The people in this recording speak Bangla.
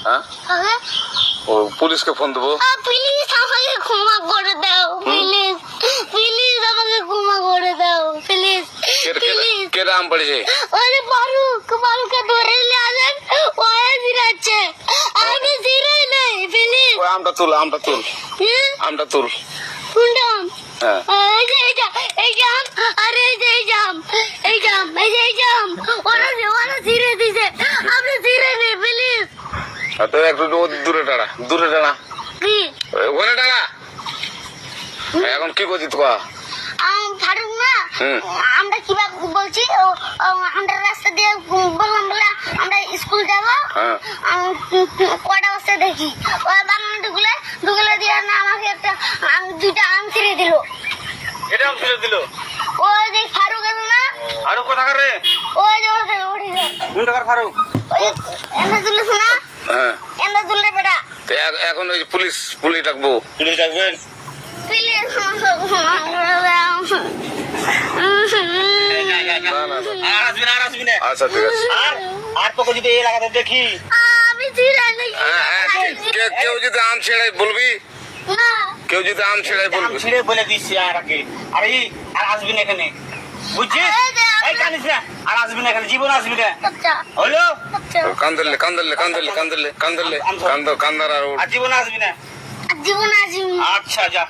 হ্যাঁ আগে ও পুলিশকে ফোন দেবো। প্লিজ আমাকে ক্ষমা করে দাও, প্লিজ প্লিজ আমাকে ক্ষমা করে দাও, প্লিজ প্লিজ। কে নাম পড়েছে? আরে ফারুককে ধরে নিয়ে আসেন, ওয়ে জিরাচ্ছে, আমি জিরাই নাই, প্লিজ। ওই আমটা তুল আমটা তুল কোনটা? হ্যাঁ এই যে এই জাম, আরে এই যে এই জাম, এই জাম ওরা জিরে দিছে, আপনি জিরে নে প্লিজ। তো একটু দূরে দাঁড়া কি ওখানে দাঁড়া। এখন কি করছিস তোরা? ফারুক না, আমরা কিবা বলছি, আমরা রাস্তা দিয়ে বললাম বলে আমরা স্কুল যাবো, হ্যাঁ কটা বস্তা দেখি ওই বাগানে ঢুকলে দিয়ে না আমাকে একটা দুইটা আম ছিঁড়ে দিল। এটা আম ছিঁড়ে দিল? ওই যে ফারুক আছে না, আরো কোথাকার রে? ওই যে উঠে কোন টাকার ফারুক? এনে তুলিস না, হ্যাঁ এনে তুললে বেটা তো এখন ওই পুলিশ ডাকবো। পুলিশ ডাকবেন? প্লিজ আর আসবি না। আচ্ছা ঠিক আছে। আর তোকে যদি এই এলাকাতে দেখি, আমি ছিঁড়ে নাকি কেউ যদি আম ছেড়াই বলবি, না কেউ যদি আম ছেড়াই আম বলবি। ছিঁড়ে বলে দিচ্ছি আর আগে। আর আসবি না এখানে, বুঝছিস? এই কানিস না, আর আসবি না এখানে, জীবন আসবি না। আচ্ছা হলো? আচ্ছা কান্দলে কান্দার আর আর জীবন আসবি না। জীবন আসি আচ্ছা যা।